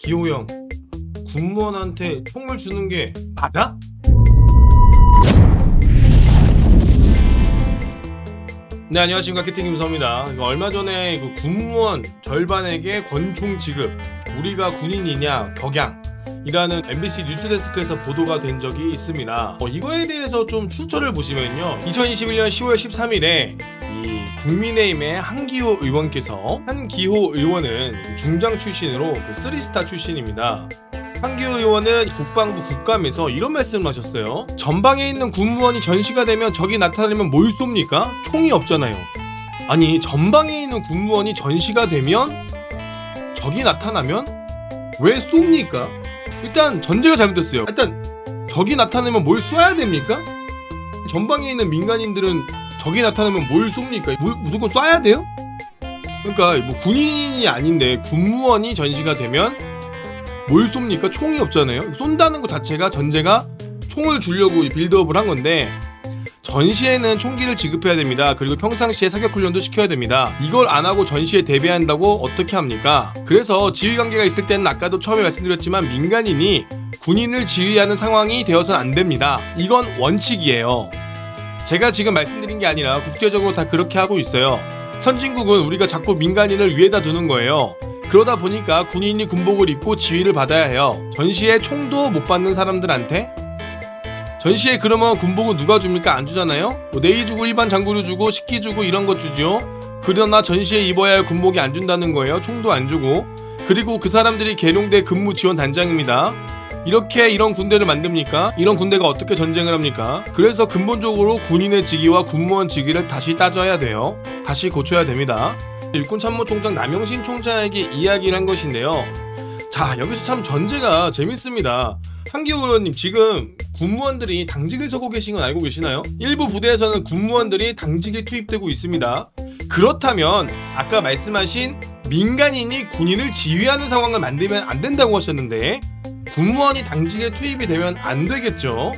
기호형, 군무원한테 총을 주는 게 맞아? 네, 안녕하십니까. 캐팅 김서입니다. 얼마 전에 그 군무원 절반에게 권총 지급, 우리가 군인이냐 격양이라는 MBC 뉴스데스크에서 보도가 된 적이 있습니다. 이거에 대해서 좀 출처를 보시면요, 2021년 10월 13일에 이 국민의힘의 한기호 의원께서, 한기호 의원은 중장 출신으로 그 3스타 출신입니다. 한기호 의원은 국방부 국감에서 이런 말씀을 하셨어요. 전방에 있는 군무원이 전시가 되면 적이 나타나면 뭘 쏩니까? 총이 없잖아요. 아니, 전방에 있는 군무원이 전시가 되면 적이 나타나면 왜 쏩니까? 일단 전제가 잘못됐어요. 일단 적이 나타나면 뭘 쏴야 됩니까? 전방에 있는 민간인들은 적이 나타나면 뭘 쏩니까? 무조건 쏴야 돼요? 그러니까 뭐 군인이 아닌데 군무원이 전시가 되면 뭘 쏩니까? 총이 없잖아요. 쏜다는 것 자체가 전제가 총을 주려고 빌드업을 한 건데, 전시에는 총기를 지급해야 됩니다. 그리고 평상시에 사격훈련도 시켜야 됩니다. 이걸 안 하고 전시에 대비한다고 어떻게 합니까? 그래서 지휘관계가 있을 때는 아까도 처음에 말씀드렸지만 민간인이 군인을 지휘하는 상황이 되어서는 안 됩니다. 이건 원칙이에요. 제가 지금 말씀드린 게 아니라 국제적으로 다 그렇게 하고 있어요. 선진국은 우리가 자꾸 민간인을 위에다 두는 거예요. 그러다 보니까 군인이 군복을 입고 지휘를 받아야 해요. 전시에 총도 못 받는 사람들한테? 전시에 그러면 군복은 누가 줍니까? 안 주잖아요? 뭐 내의 주고 일반 장구류 주고 식기 주고 이런 거 주죠. 그러나 전시에 입어야 할 군복이 안 준다는 거예요. 총도 안 주고. 그리고 그 사람들이 계룡대 근무 지원 단장입니다. 이렇게 이런 군대를 만듭니까? 이런 군대가 어떻게 전쟁을 합니까? 그래서 근본적으로 군인의 직위와 군무원 직위를 다시 따져야 돼요. 다시 고쳐야 됩니다. 일군참모총장 남영신 총장에게 이야기를 한 것인데요. 자, 여기서 참 전제가 재밌습니다. 한기호 의원님, 지금 군무원들이 당직을 서고 계신 건 알고 계시나요? 일부 부대에서는 군무원들이 당직에 투입되고 있습니다. 그렇다면 아까 말씀하신 민간인이 군인을 지휘하는 상황을 만들면 안 된다고 하셨는데, 군무원이 당직에 투입이 되면 안 되겠죠.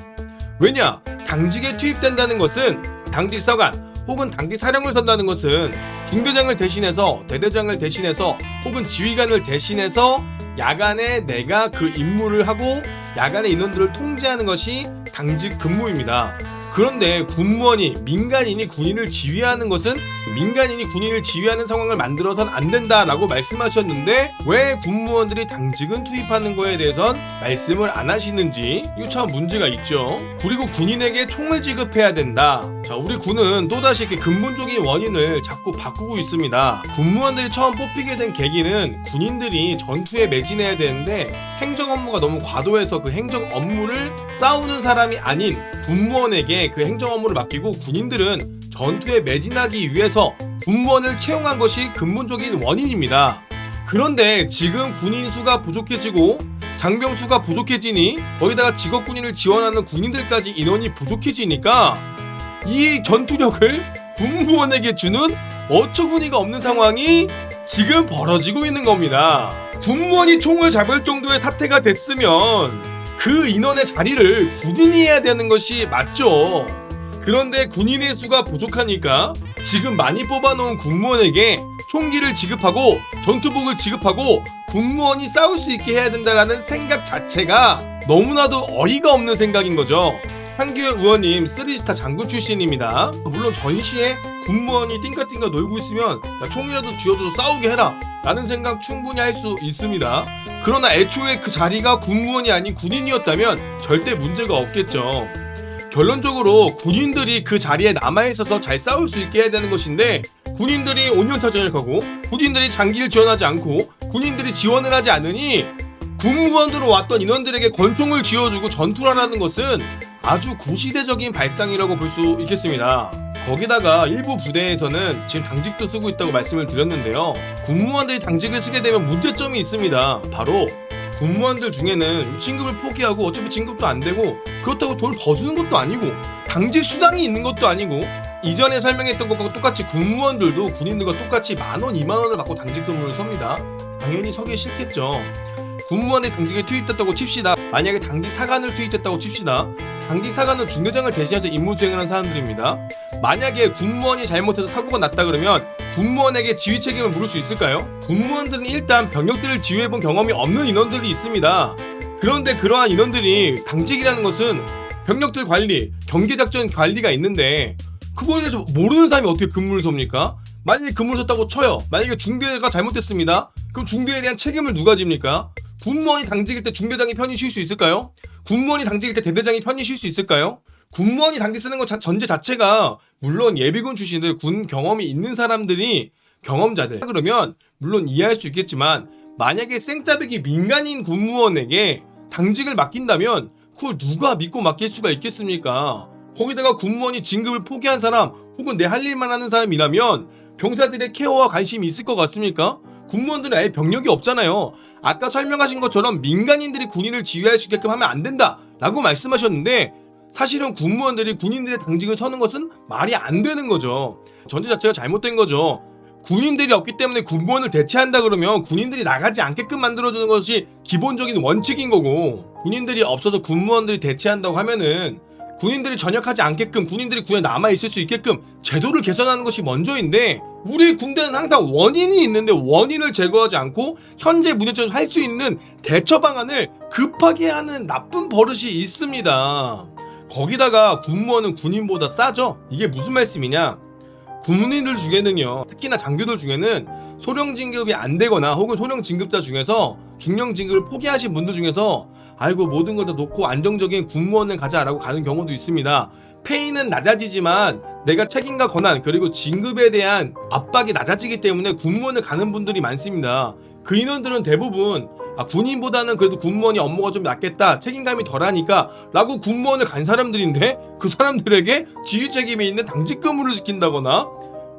왜냐? 당직에 투입된다는 것은 당직 서관 혹은 당직 사령을 선다는 것은 중대장을 대신해서, 대대장을 대신해서, 혹은 지휘관을 대신해서 야간에 내가 그 임무를 하고 야간의 인원들을 통제하는 것이 당직 근무입니다. 그런데 군무원이, 민간인이 군인을 지휘하는 것은, 민간인이 군인을 지휘하는 상황을 만들어서는 안 된다라고 말씀하셨는데, 왜 군무원들이 당직은 투입하는 거에 대해선 말씀을 안 하시는지, 이거 참 문제가 있죠. 그리고 군인에게 총을 지급해야 된다. 자, 우리 군은 또다시 이렇게 근본적인 원인을 자꾸 바꾸고 있습니다. 군무원들이 처음 뽑히게 된 계기는 군인들이 전투에 매진해야 되는데 행정 업무가 너무 과도해서 그 행정 업무를 싸우는 사람이 아닌 군무원에게 그 행정 업무를 맡기고, 군인들은 전투에 매진하기 위해서 군무원을 채용한 것이 근본적인 원인입니다. 그런데 지금 군인 수가 부족해지고 장병 수가 부족해지니, 거기다가 직업군인을 지원하는 군인들까지 인원이 부족해지니까 이 전투력을 군무원에게 주는 어처구니가 없는 상황이 지금 벌어지고 있는 겁니다. 군무원이 총을 잡을 정도의 사태가 됐으면 그 인원의 자리를 군인이 해야 되는 것이 맞죠. 그런데 군인의 수가 부족하니까 지금 많이 뽑아놓은 군무원에게 총기를 지급하고 전투복을 지급하고 군무원이 싸울 수 있게 해야 된다는 생각 자체가 너무나도 어이가 없는 생각인 거죠. 한기호 의원님 3스타 장군 출신입니다. 물론 전시에 군무원이 띵까띵까 놀고 있으면 야, 총이라도 쥐어줘서 싸우게 해라 라는 생각 충분히 할 수 있습니다. 그러나 애초에 그 자리가 군무원이 아닌 군인이었다면 절대 문제가 없겠죠. 결론적으로 군인들이 그 자리에 남아있어서 잘 싸울 수 있게 해야 되는 것인데, 군인들이 5년차 전역하고 군인들이 장기를 지원하지 않고 군인들이 지원을 하지 않으니 군무원으로 왔던 인원들에게 권총을 쥐어주고 전투를 하라는 것은 아주 구시대적인 발상이라고 볼 수 있겠습니다. 거기다가 일부 부대에서는 지금 당직도 쓰고 있다고 말씀을 드렸는데요. 군무원들이 당직을 쓰게 되면 문제점이 있습니다. 바로 군무원들 중에는 진급을 포기하고 어차피 진급도 안 되고, 그렇다고 돈을 더 주는 것도 아니고 당직 수당이 있는 것도 아니고, 이전에 설명했던 것과 똑같이 군무원들도 군인들과 똑같이 10,000원, 20,000원을 받고 당직 근무를 섭니다. 당연히 서기 싫겠죠. 군무원이 당직에 투입됐다고 칩시다. 만약에 당직 사관을 투입됐다고 칩시다. 당직 사관은 중대장을 대신해서 임무 수행을 하는 사람들입니다. 만약에 군무원이 잘못해서 사고가 났다 그러면 군무원에게 지휘 책임을 물을 수 있을까요? 군무원들은 일단 병력들을 지휘해본 경험이 없는 인원들이 있습니다. 그런데 그러한 인원들이 당직이라는 것은 병력들 관리, 경계작전 관리가 있는데 그거에 대해서 모르는 사람이 어떻게 근무를 섭니까? 만약에 근무를 섰다고 쳐요. 만약에 중대가 잘못됐습니다. 그럼 중대에 대한 책임을 누가 집니까? 군무원이 당직일 때 중대장이 편히 쉴 수 있을까요? 군무원이 당직일 때 대대장이 편히 쉴 수 있을까요? 군무원이 당직 쓰는 것 전제 자체가 물론 예비군 출신들 군 경험이 있는 사람들이 경험자들 그러면 물론 이해할 수 있겠지만 만약에 생짜배기 민간인 군무원에게 당직을 맡긴다면 그걸 누가 믿고 맡길 수가 있겠습니까? 거기다가 군무원이 진급을 포기한 사람 혹은 내 할 일만 하는 사람이라면 병사들의 케어와 관심이 있을 것 같습니까? 군무원들은 아예 병력이 없잖아요. 아까 설명하신 것처럼 민간인들이 군인을 지휘할 수 있게끔 하면 안 된다 라고 말씀하셨는데 사실은 군무원들이 군인들의 당직을 서는 것은 말이 안 되는 거죠. 전제 자체가 잘못된 거죠. 군인들이 없기 때문에 군무원을 대체한다 그러면 군인들이 나가지 않게끔 만들어주는 것이 기본적인 원칙인 거고 군인들이 없어서 군무원들이 대체한다고 하면은 군인들이 전역하지 않게끔 군인들이 군에 남아있을 수 있게끔 제도를 개선하는 것이 먼저인데 우리 군대는 항상 원인이 있는데 원인을 제거하지 않고 현재 문제점을 할 수 있는 대처 방안을 급하게 하는 나쁜 버릇이 있습니다. 거기다가 군무원은 군인보다 싸죠? 이게 무슨 말씀이냐? 군인들 중에는요, 특히나 장교들 중에는 소령 진급이 안 되거나 혹은 소령 진급자 중에서 중령 진급을 포기하신 분들 중에서 아이고 모든 걸 다 놓고 안정적인 군무원을 가자라고 가는 경우도 있습니다. 페이는 낮아지지만 내가 책임과 권한 그리고 진급에 대한 압박이 낮아지기 때문에 군무원을 가는 분들이 많습니다. 그 인원들은 대부분 군인보다는 그래도 군무원이 업무가 좀 낫겠다 책임감이 덜하니까 라고 군무원을 간 사람들인데 그 사람들에게 지휘 책임이 있는 당직 근무를 시킨다거나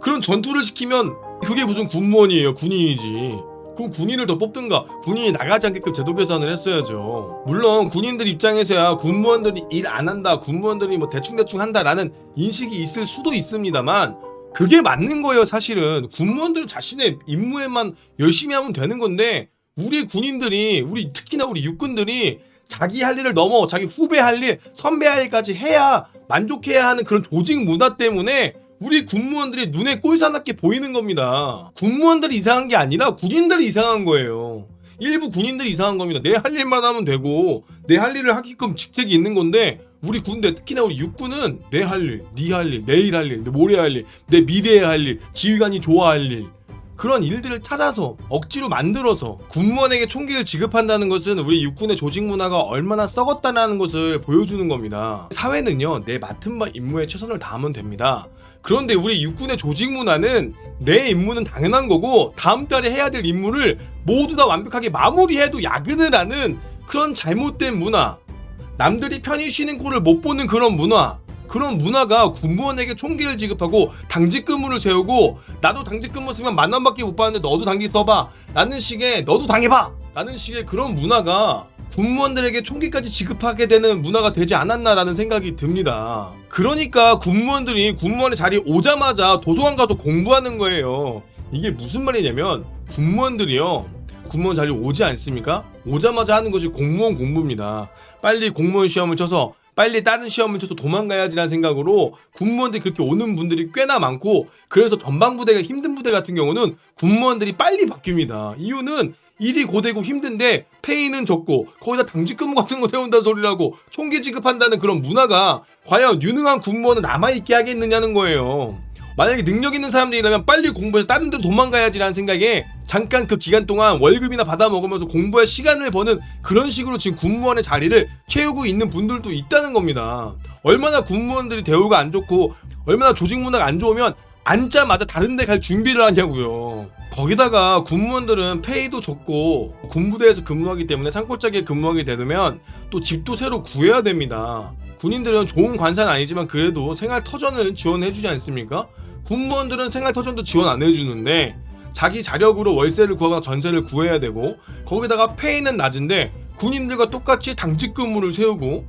그런 전투를 시키면 그게 무슨 군무원이에요. 군인이지. 그럼 군인을 더 뽑든가 군인이 나가지 않게끔 제도 개선을 했어야죠. 물론 군인들 입장에서야 군무원들이 일 안 한다 군무원들이 뭐 대충대충 한다라는 인식이 있을 수도 있습니다만 그게 맞는 거예요. 사실은 군무원들은 자신의 임무에만 열심히 하면 되는 건데 우리 군인들이 특히나 우리 육군들이 자기 할 일을 넘어 자기 후배 할 일, 선배 할 일까지 해야 만족해야 하는 그런 조직 문화 때문에 우리 군무원들이 눈에 꼴사납게 보이는 겁니다. 군무원들이 이상한 게 아니라 군인들이 이상한 거예요. 일부 군인들이 이상한 겁니다. 내 할 일만 하면 되고 내 할 일을 하게끔 직책이 있는 건데 우리 군대 특히나 우리 육군은 내 할 일, 네 할 일, 내일 할 일, 내 모레 할 일, 내 미래에 할 일, 지휘관이 좋아할 일 그런 일들을 찾아서 억지로 만들어서 군무원에게 총기를 지급한다는 것은 우리 육군의 조직 문화가 얼마나 썩었다는 것을 보여주는 겁니다. 사회는요 내 맡은 바 임무에 최선을 다하면 됩니다. 그런데 우리 육군의 조직 문화는 내 임무는 당연한 거고 다음 달에 해야 될 임무를 모두 다 완벽하게 마무리해도 야근을 하는 그런 잘못된 문화, 남들이 편히 쉬는 꼴을 못 보는 그런 문화가 군무원에게 총기를 지급하고 당직 근무를 세우고 나도 당직 근무 쓰면 10,000원밖에 못 받는데 너도 당직 써봐 라는 식의 너도 당해봐 라는 식의 그런 문화가 군무원들에게 총기까지 지급하게 되는 문화가 되지 않았나라는 생각이 듭니다. 그러니까 군무원들이 군무원의 자리에 오자마자 도서관 가서 공부하는 거예요. 이게 무슨 말이냐면 군무원들이요 군무원 자리에 오지 않습니까? 오자마자 하는 것이 공무원 공부입니다. 빨리 공무원 시험을 쳐서 빨리 다른 시험을 쳐서 도망가야지라는 생각으로 군무원들이 그렇게 오는 분들이 꽤나 많고 그래서 전방부대가 힘든 부대 같은 경우는 군무원들이 빨리 바뀝니다. 이유는 일이 고되고 힘든데 페이는 적고 거기다 당직 근무 같은 거 세운다는 소리라고 총기 지급한다는 그런 문화가 과연 유능한 군무원을 남아있게 하겠느냐는 거예요. 만약에 능력 있는 사람들이라면 빨리 공부해서 다른 데로 도망가야지라는 생각에 잠깐 그 기간 동안 월급이나 받아 먹으면서 공부할 시간을 버는 그런 식으로 지금 군무원의 자리를 채우고 있는 분들도 있다는 겁니다. 얼마나 군무원들이 대우가 안 좋고 얼마나 조직 문화가 안 좋으면 앉자마자 다른 데 갈 준비를 하냐고요. 거기다가 군무원들은 페이도 적고 군부대에서 근무하기 때문에 산골짜기에 근무하게 되면 또 집도 새로 구해야 됩니다. 군인들은 좋은 관사는 아니지만 그래도 생활터전을 지원해주지 않습니까? 군무원들은 생활터전도 지원 안 해주는데 자기 자력으로 월세를 구하거나 전세를 구해야 되고 거기다가 페이는 낮은데 군인들과 똑같이 당직 근무를 세우고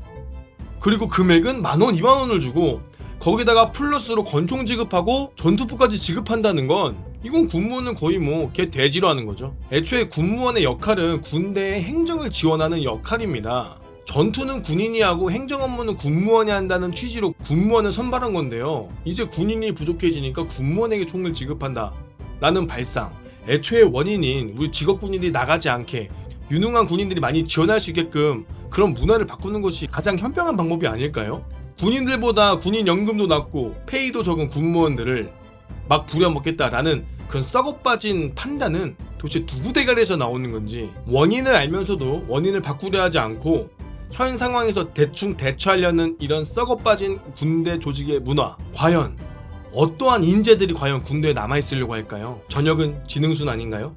그리고 금액은 10,000원, 20,000원을 주고 거기다가 플러스로 권총 지급하고 전투부까지 지급한다는 건 이건 군무원은 거의 개 돼지로 하는 거죠. 애초에 군무원의 역할은 군대의 행정을 지원하는 역할입니다. 전투는 군인이 하고 행정 업무는 군무원이 한다는 취지로 군무원을 선발한 건데요. 이제 군인이 부족해지니까 군무원에게 총을 지급한다. 라는 발상, 애초에 원인인 우리 직업 군인들이 나가지 않게 유능한 군인들이 많이 지원할 수 있게끔 그런 문화를 바꾸는 것이 가장 현명한 방법이 아닐까요? 군인들보다 군인 연금도 낮고 페이도 적은 군무원들을 막 부려먹겠다라는 그런 썩어빠진 판단은 도대체 누구 대가리에서 나오는 건지, 원인을 알면서도 원인을 바꾸려 하지 않고 현 상황에서 대충 대처하려는 이런 썩어빠진 군대 조직의 문화, 과연 어떠한 인재들이 과연 군대에 남아있으려고 할까요? 전역은 지능순 아닌가요?